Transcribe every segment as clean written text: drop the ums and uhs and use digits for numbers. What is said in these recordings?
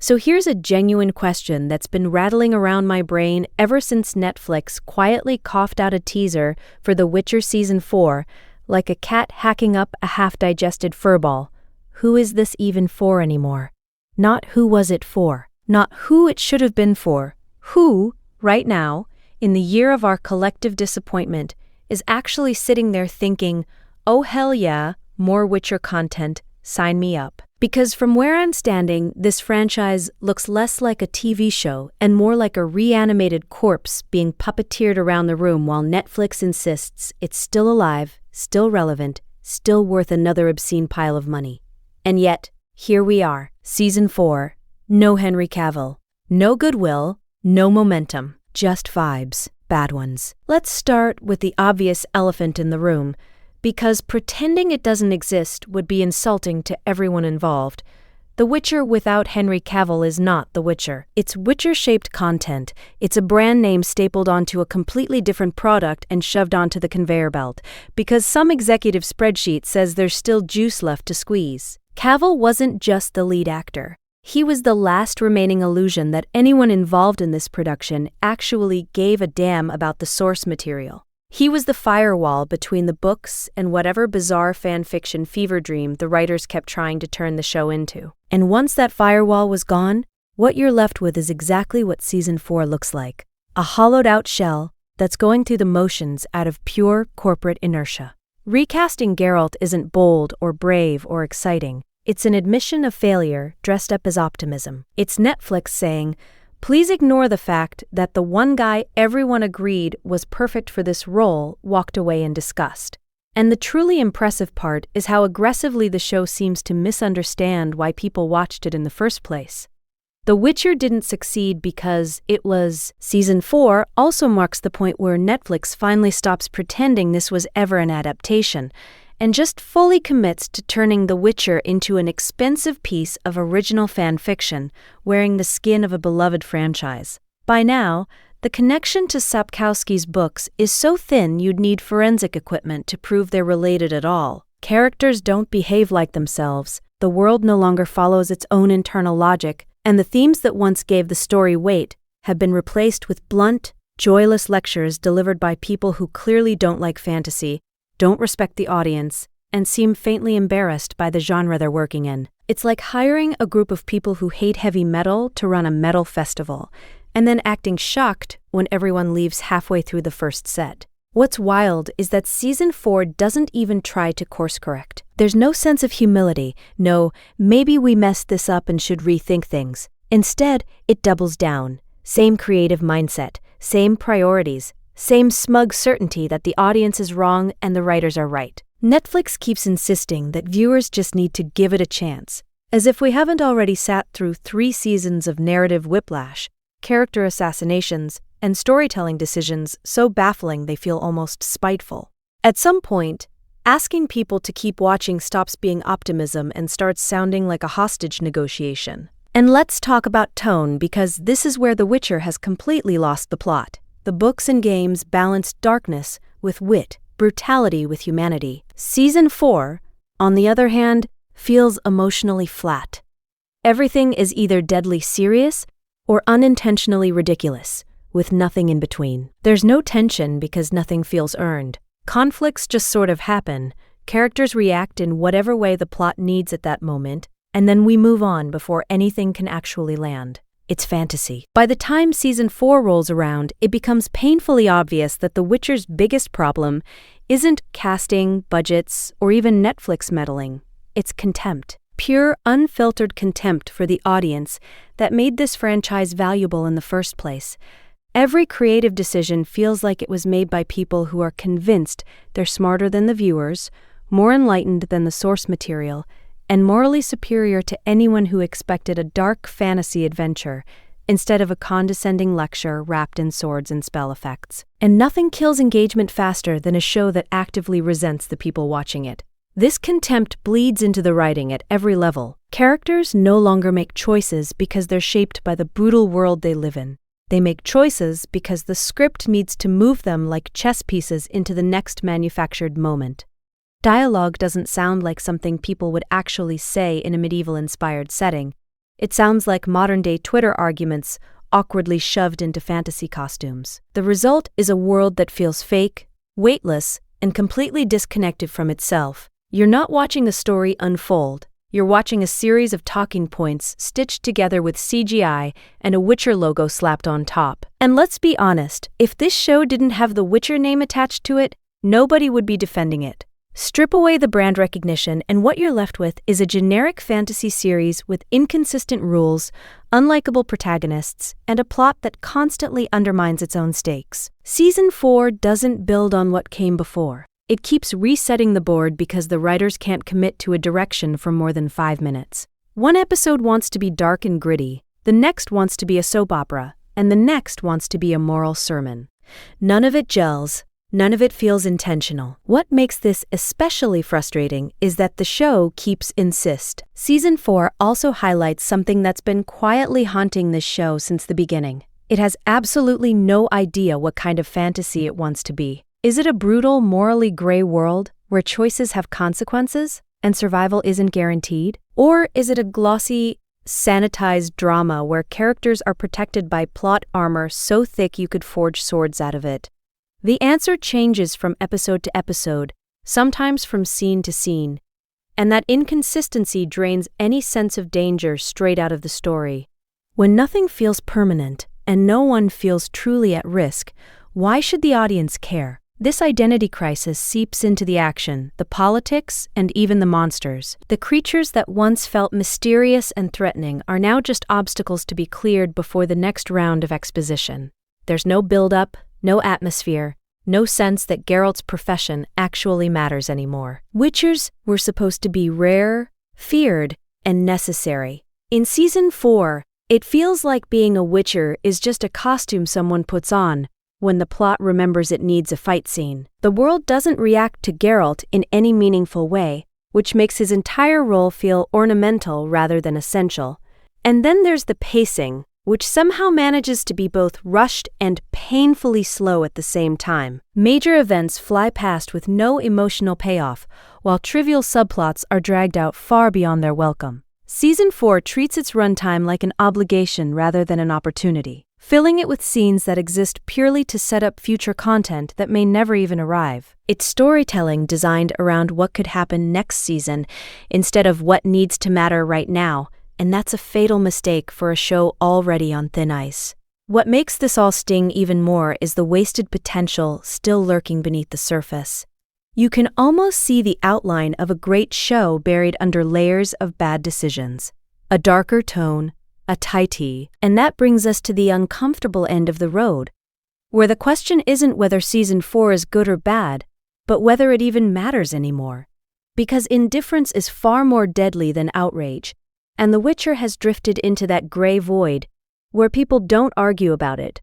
So here's a genuine question that's been rattling around my brain ever since Netflix quietly coughed out a teaser for The Witcher Season 4, like a cat hacking up a half-digested furball. Who is this even for anymore? Not who was it for. Not who it should have been for. Who, right now, in the year of our collective disappointment, is actually sitting there thinking, oh hell yeah, more Witcher content, sign me up. Because from where I'm standing, this franchise looks less like a TV show and more like a reanimated corpse being puppeteered around the room while Netflix insists it's still alive, still relevant, still worth another obscene pile of money. And yet, here we are, Season 4, no Henry Cavill, no goodwill, no momentum, just vibes, bad ones. Let's start with the obvious elephant in the room, because pretending it doesn't exist would be insulting to everyone involved. The Witcher without Henry Cavill is not The Witcher. It's Witcher-shaped content. It's a brand name stapled onto a completely different product and shoved onto the conveyor belt, because some executive spreadsheet says there's still juice left to squeeze. Cavill wasn't just the lead actor. He was the last remaining illusion that anyone involved in this production actually gave a damn about the source material. He was the firewall between the books and whatever bizarre fan fiction fever dream the writers kept trying to turn the show into. And once that firewall was gone, what you're left with is exactly what Season 4 looks like. A hollowed-out shell that's going through the motions out of pure corporate inertia. Recasting Geralt isn't bold or brave or exciting. It's an admission of failure dressed up as optimism. It's Netflix saying, please ignore the fact that the one guy everyone agreed was perfect for this role walked away in disgust. And the truly impressive part is how aggressively the show seems to misunderstand why people watched it in the first place. The Witcher didn't succeed because it was. Season 4 also marks the point where Netflix finally stops pretending this was ever an adaptation and just fully commits to turning The Witcher into an expensive piece of original fan fiction, wearing the skin of a beloved franchise. By now, the connection to Sapkowski's books is so thin you'd need forensic equipment to prove they're related at all. Characters don't behave like themselves, the world no longer follows its own internal logic, and the themes that once gave the story weight have been replaced with blunt, joyless lectures delivered by people who clearly don't like fantasy, don't respect the audience, and seem faintly embarrassed by the genre they're working in. It's like hiring a group of people who hate heavy metal to run a metal festival, and then acting shocked when everyone leaves halfway through the first set. What's wild is that Season 4 doesn't even try to course correct. There's no sense of humility, no, maybe we messed this up and should rethink things. Instead, it doubles down. Same creative mindset, same priorities, same smug certainty that the audience is wrong and the writers are right. Netflix keeps insisting that viewers just need to give it a chance, as if we haven't already sat through 3 seasons of narrative whiplash, character assassinations, and storytelling decisions so baffling they feel almost spiteful. At some point, asking people to keep watching stops being optimism and starts sounding like a hostage negotiation. And let's talk about tone, because this is where The Witcher has completely lost the plot. The books and games balance darkness with wit, brutality with humanity. Season 4, on the other hand, feels emotionally flat. Everything is either deadly serious or unintentionally ridiculous, with nothing in between. There's no tension because nothing feels earned. Conflicts just sort of happen, characters react in whatever way the plot needs at that moment, and then we move on before anything can actually land. It's fantasy. By the time Season 4 rolls around, it becomes painfully obvious that The Witcher's biggest problem isn't casting, budgets, or even Netflix meddling. It's contempt. Pure, unfiltered contempt for the audience that made this franchise valuable in the first place. Every creative decision feels like it was made by people who are convinced they're smarter than the viewers, more enlightened than the source material, and morally superior to anyone who expected a dark fantasy adventure instead of a condescending lecture wrapped in swords and spell effects. And nothing kills engagement faster than a show that actively resents the people watching it. This contempt bleeds into the writing at every level. Characters no longer make choices because they're shaped by the brutal world they live in. They make choices because the script needs to move them like chess pieces into the next manufactured moment. Dialogue doesn't sound like something people would actually say in a medieval-inspired setting. It sounds like modern-day Twitter arguments awkwardly shoved into fantasy costumes. The result is a world that feels fake, weightless, and completely disconnected from itself. You're not watching a story unfold. You're watching a series of talking points stitched together with CGI and a Witcher logo slapped on top. And let's be honest, if this show didn't have the Witcher name attached to it, nobody would be defending it. Strip away the brand recognition, and what you're left with is a generic fantasy series with inconsistent rules, unlikable protagonists, and a plot that constantly undermines its own stakes. Season 4 doesn't build on what came before. It keeps resetting the board because the writers can't commit to a direction for more than 5 minutes. One episode wants to be dark and gritty, the next wants to be a soap opera, and the next wants to be a moral sermon. None of it gels. None of it feels intentional. What makes this especially frustrating is that the show keeps insist. Season 4 also highlights something that's been quietly haunting this show since the beginning. It has absolutely no idea what kind of fantasy it wants to be. Is it a brutal, morally gray world where choices have consequences and survival isn't guaranteed? Or is it a glossy, sanitized drama where characters are protected by plot armor so thick you could forge swords out of it? The answer changes from episode to episode, sometimes from scene to scene, and that inconsistency drains any sense of danger straight out of the story. When nothing feels permanent and no one feels truly at risk, why should the audience care? This identity crisis seeps into the action, the politics, and even the monsters. The creatures that once felt mysterious and threatening are now just obstacles to be cleared before the next round of exposition. There's no build-up, no atmosphere, no sense that Geralt's profession actually matters anymore. Witchers were supposed to be rare, feared, and necessary. In Season 4, it feels like being a Witcher is just a costume someone puts on when the plot remembers it needs a fight scene. The world doesn't react to Geralt in any meaningful way, which makes his entire role feel ornamental rather than essential. And then there's the pacing, which somehow manages to be both rushed and painfully slow at the same time. Major events fly past with no emotional payoff, while trivial subplots are dragged out far beyond their welcome. Season 4 treats its runtime like an obligation rather than an opportunity, filling it with scenes that exist purely to set up future content that may never even arrive. It's storytelling designed around what could happen next season instead of what needs to matter right now, and that's a fatal mistake for a show already on thin ice. What makes this all sting even more is the wasted potential still lurking beneath the surface. You can almost see the outline of a great show buried under layers of bad decisions. A darker tone, a tighty, and that brings us to the uncomfortable end of the road, where the question isn't whether Season 4 is good or bad, but whether it even matters anymore. Because indifference is far more deadly than outrage, and The Witcher has drifted into that gray void where people don't argue about it,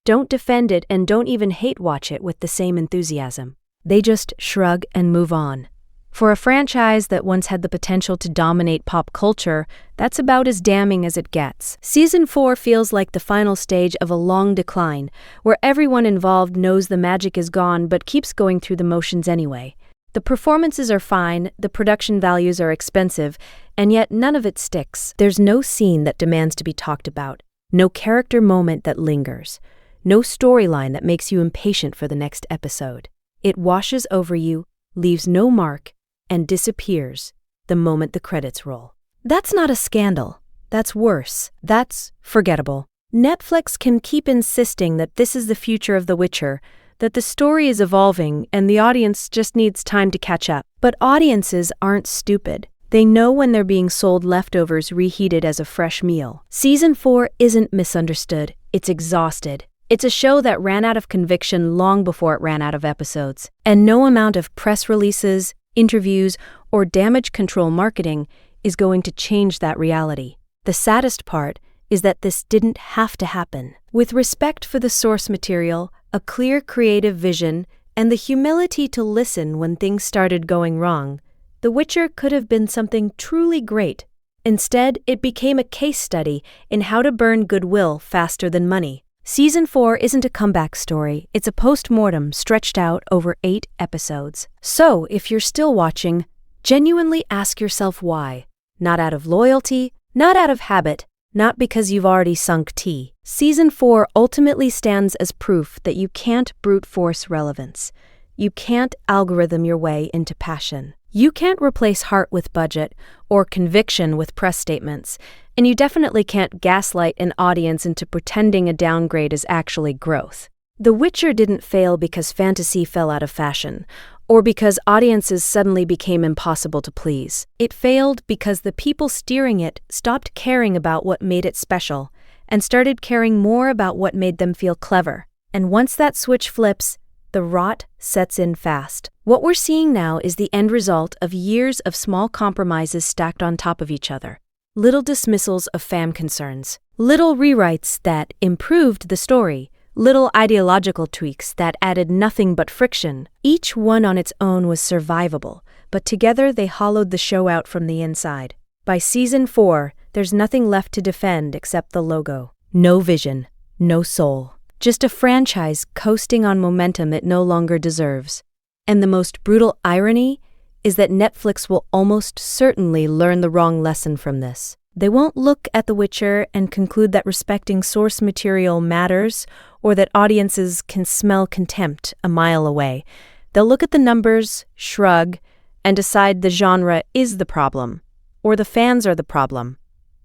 don't defend it, and don't even hate-watch it with the same enthusiasm. They just shrug and move on. For a franchise that once had the potential to dominate pop culture, that's about as damning as it gets. Season 4 feels like the final stage of a long decline, where everyone involved knows the magic is gone but keeps going through the motions anyway. The performances are fine, the production values are expensive, and yet none of it sticks. There's no scene that demands to be talked about, no character moment that lingers, no storyline that makes you impatient for the next episode. It washes over you, leaves no mark, and disappears the moment the credits roll. That's not a scandal. That's worse. That's forgettable. Netflix can keep insisting that this is the future of The Witcher, that the story is evolving and the audience just needs time to catch up. But audiences aren't stupid. They know when they're being sold leftovers reheated as a fresh meal. Season 4 isn't misunderstood. It's exhausted. It's a show that ran out of conviction long before it ran out of episodes. And no amount of press releases, interviews, or damage control marketing is going to change that reality. The saddest part is that this didn't have to happen. With respect for the source material, a clear creative vision, and the humility to listen when things started going wrong, The Witcher could have been something truly great. Instead, it became a case study in how to burn goodwill faster than money. Season 4 isn't a comeback story, it's a post-mortem stretched out over 8 episodes. So, if you're still watching, genuinely ask yourself why. Not out of loyalty, Not out of habit, not because you've already sunk tea. Season 4 ultimately stands as proof that you can't brute force relevance. You can't algorithm your way into passion. You can't replace heart with budget or conviction with press statements, and you definitely can't gaslight an audience into pretending a downgrade is actually growth. The Witcher didn't fail because fantasy fell out of fashion, or because audiences suddenly became impossible to please. It failed because the people steering it stopped caring about what made it special and started caring more about what made them feel clever. And once that switch flips, the rot sets in fast. What we're seeing now is the end result of years of small compromises stacked on top of each other. Little dismissals of fan concerns, little rewrites that improved the story, little ideological tweaks that added nothing but friction. Each one on its own was survivable, but together they hollowed the show out from the inside. By season 4, there's nothing left to defend except the logo. No vision, no soul. Just a franchise coasting on momentum it no longer deserves. And the most brutal irony is that Netflix will almost certainly learn the wrong lesson from this. They won't look at The Witcher and conclude that respecting source material matters or that audiences can smell contempt a mile away. They'll look at the numbers, shrug, and decide the genre is the problem, or the fans are the problem,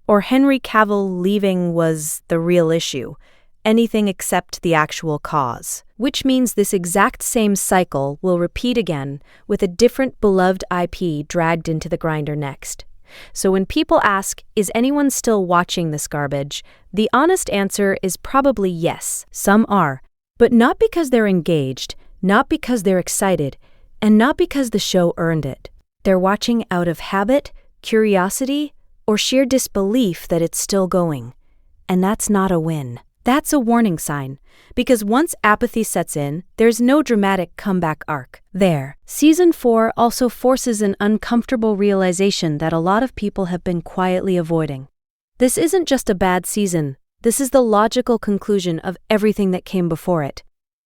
or Henry Cavill leaving was the real issue. Anything except the actual cause, which means this exact same cycle will repeat again with a different beloved IP dragged into the grinder next. So when people ask, is anyone still watching this garbage, the honest answer is probably yes, some are, but not because they're engaged, not because they're excited, and not because the show earned it. They're watching out of habit, curiosity, or sheer disbelief that it's still going. And that's not a win. That's a warning sign, because once apathy sets in, there's no dramatic comeback arc. There, season 4 also forces an uncomfortable realization that a lot of people have been quietly avoiding. This isn't just a bad season, this is the logical conclusion of everything that came before it.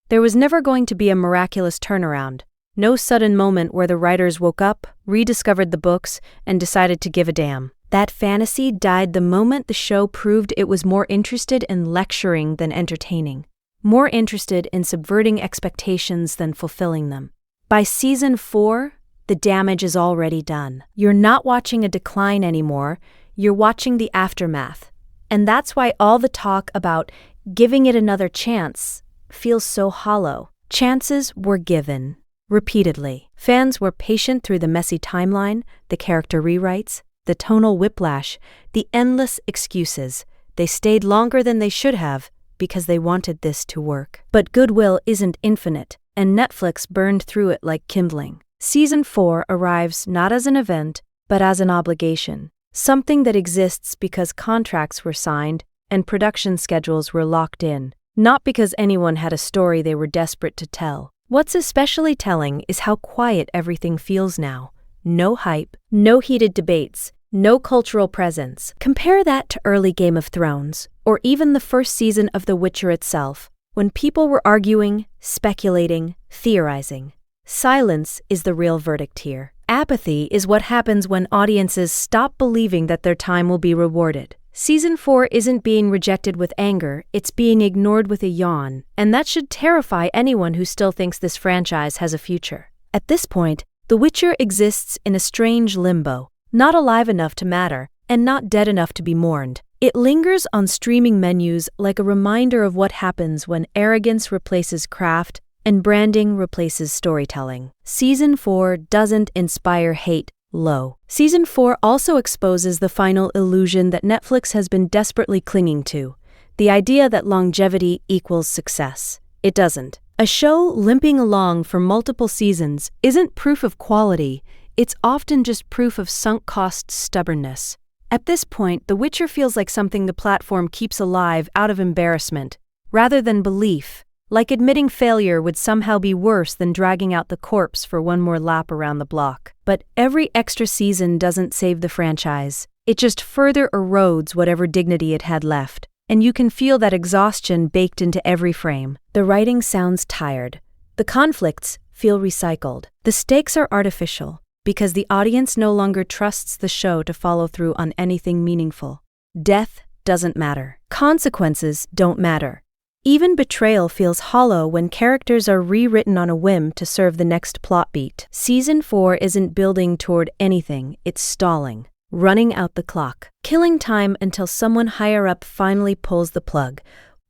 There was never going to be a miraculous turnaround, no sudden moment where the writers woke up, rediscovered the books, and decided to give a damn. That fantasy died the moment the show proved it was more interested in lecturing than entertaining, more interested in subverting expectations than fulfilling them. By season 4, the damage is already done. You're not watching a decline anymore, you're watching the aftermath. And that's why all the talk about giving it another chance feels so hollow. Chances were given, repeatedly. Fans were patient through the messy timeline, the character rewrites, the tonal whiplash, the endless excuses. They stayed longer than they should have because they wanted this to work. But goodwill isn't infinite, and Netflix burned through it like kindling. Season 4 arrives not as an event, but as an obligation. Something that exists because contracts were signed and production schedules were locked in, not because anyone had a story they were desperate to tell. What's especially telling is how quiet everything feels now. No hype, no heated debates, no cultural presence. Compare that to early Game of Thrones, or even the first season of The Witcher itself, when people were arguing, speculating, theorizing. Silence is the real verdict here. Apathy is what happens when audiences stop believing that their time will be rewarded. Season 4 isn't being rejected with anger, it's being ignored with a yawn, and that should terrify anyone who still thinks this franchise has a future. At this point, The Witcher exists in a strange limbo, not alive enough to matter, and not dead enough to be mourned. It lingers on streaming menus like a reminder of what happens when arrogance replaces craft and branding replaces storytelling. Season 4 doesn't inspire hate. Low. Season 4 also exposes the final illusion that Netflix has been desperately clinging to, the idea that longevity equals success. It doesn't. A show limping along for multiple seasons isn't proof of quality, it's often just proof of sunk cost stubbornness. At this point, The Witcher feels like something the platform keeps alive out of embarrassment, rather than belief, like admitting failure would somehow be worse than dragging out the corpse for one more lap around the block. But every extra season doesn't save the franchise, it just further erodes whatever dignity it had left. And you can feel that exhaustion baked into every frame. The writing sounds tired. The conflicts feel recycled. The stakes are artificial. because the audience no longer trusts the show to follow through on anything meaningful. Death doesn't matter. Consequences don't matter. Even betrayal feels hollow when characters are rewritten on a whim to serve the next plot beat. Season 4 isn't building toward anything, it's stalling, running out the clock, killing time until someone higher up finally pulls the plug.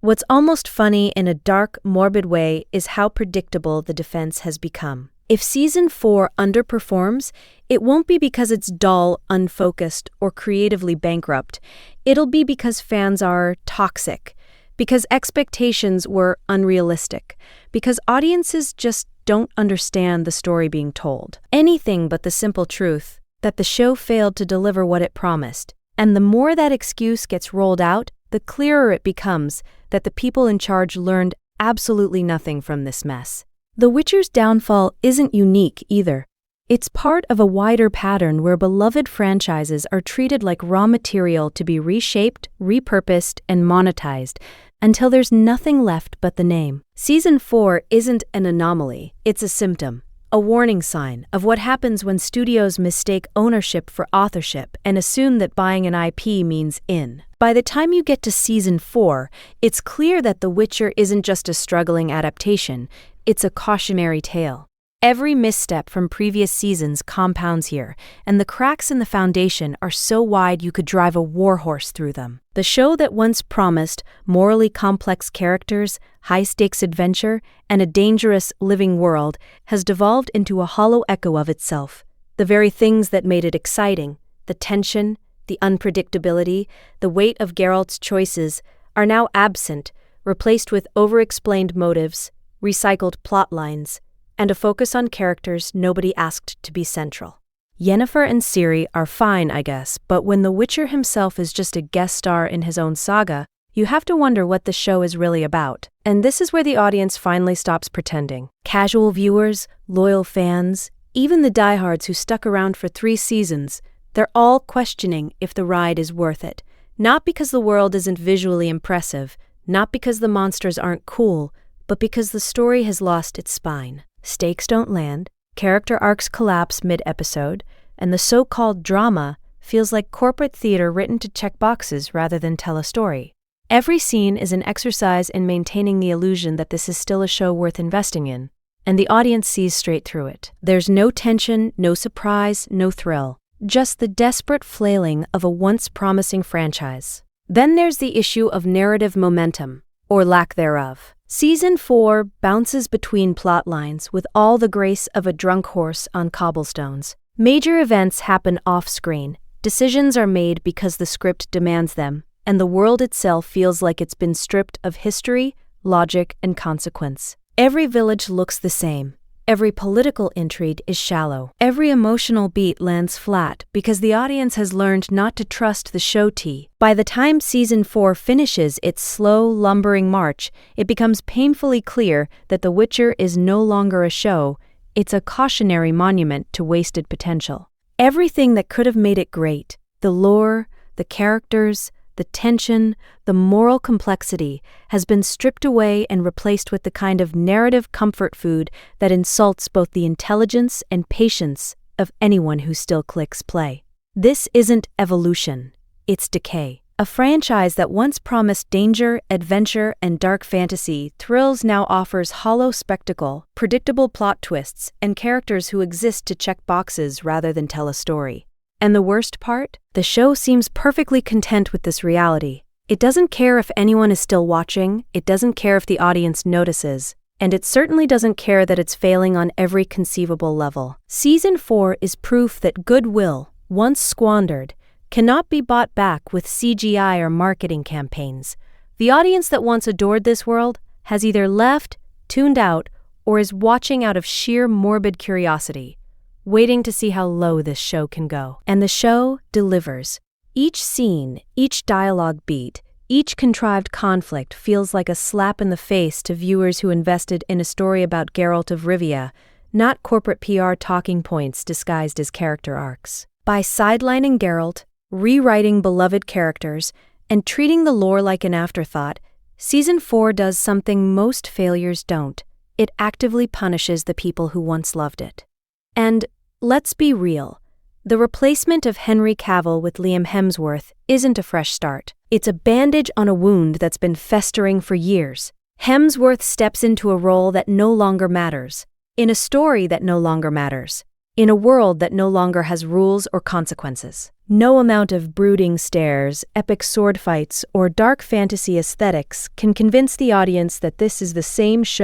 What's almost funny in a dark, morbid way is how predictable the defense has become. If Season 4 underperforms, it won't be because it's dull, unfocused, or creatively bankrupt. It'll be because fans are toxic, because expectations were unrealistic, because audiences just don't understand the story being told. Anything but the simple truth that the show failed to deliver what it promised. And the more that excuse gets rolled out, the clearer it becomes that the people in charge learned absolutely nothing from this mess. The Witcher's downfall isn't unique either. It's part of a wider pattern where beloved franchises are treated like raw material to be reshaped, repurposed, and monetized until there's nothing left but the name. Season 4 isn't an anomaly, it's a symptom, a warning sign of what happens when studios mistake ownership for authorship and assume that buying an IP means in. By the time you get to Season 4, it's clear that The Witcher isn't just a struggling adaptation, it's a cautionary tale. Every misstep from previous seasons compounds here, and the cracks in the foundation are so wide you could drive a warhorse through them. The show that once promised morally complex characters, high-stakes adventure, and a dangerous living world has devolved into a hollow echo of itself. The very things that made it exciting, the tension, the unpredictability, the weight of Geralt's choices, are now absent, replaced with over-explained motives, recycled plot lines, and a focus on characters nobody asked to be central. Yennefer and Ciri are fine, I guess, but when The Witcher himself is just a guest star in his own saga, you have to wonder what the show is really about. And this is where the audience finally stops pretending. Casual viewers, loyal fans, even the diehards who stuck around for 3 seasons, they're all questioning if the ride is worth it. Not because the world isn't visually impressive, not because the monsters aren't cool, but because the story has lost its spine. Stakes don't land, character arcs collapse mid-episode, and the so-called drama feels like corporate theater written to check boxes rather than tell a story. Every scene is an exercise in maintaining the illusion that this is still a show worth investing in, and the audience sees straight through it. There's no tension, no surprise, no thrill, just the desperate flailing of a once promising franchise. Then there's the issue of narrative momentum, or lack thereof. Season 4 bounces between plot lines with all the grace of a drunk horse on cobblestones. Major events happen off-screen, decisions are made because the script demands them, and the world itself feels like it's been stripped of history, logic, and consequence. Every village looks the same. Every political intrigue is shallow. Every emotional beat lands flat because the audience has learned not to trust the show tea. By the time Season 4 finishes its slow, lumbering march, it becomes painfully clear that The Witcher is no longer a show, it's a cautionary monument to wasted potential. Everything that could have made it great, the lore, the characters, the tension, the moral complexity, has been stripped away and replaced with the kind of narrative comfort food that insults both the intelligence and patience of anyone who still clicks play. This isn't evolution, it's decay. A franchise that once promised danger, adventure, and dark fantasy thrills now offers hollow spectacle, predictable plot twists, and characters who exist to check boxes rather than tell a story. And the worst part? The show seems perfectly content with this reality. It doesn't care if anyone is still watching, it doesn't care if the audience notices, and it certainly doesn't care that it's failing on every conceivable level. Season 4 is proof that goodwill, once squandered, cannot be bought back with CGI or marketing campaigns. The audience that once adored this world has either left, tuned out, or is watching out of sheer morbid curiosity, waiting to see how low this show can go. And the show delivers. Each scene, each dialogue beat, each contrived conflict feels like a slap in the face to viewers who invested in a story about Geralt of Rivia, not corporate PR talking points disguised as character arcs. By sidelining Geralt, rewriting beloved characters, and treating the lore like an afterthought, Season 4 does something most failures don't. It actively punishes the people who once loved it. And Let's be real. The replacement of Henry Cavill with Liam Hemsworth isn't a fresh start. It's a bandage on a wound that's been festering for years. Hemsworth steps into a role that no longer matters, in a story that no longer matters, in a world that no longer has rules or consequences. No amount of brooding stares, epic sword fights, or dark fantasy aesthetics can convince the audience that this is the same show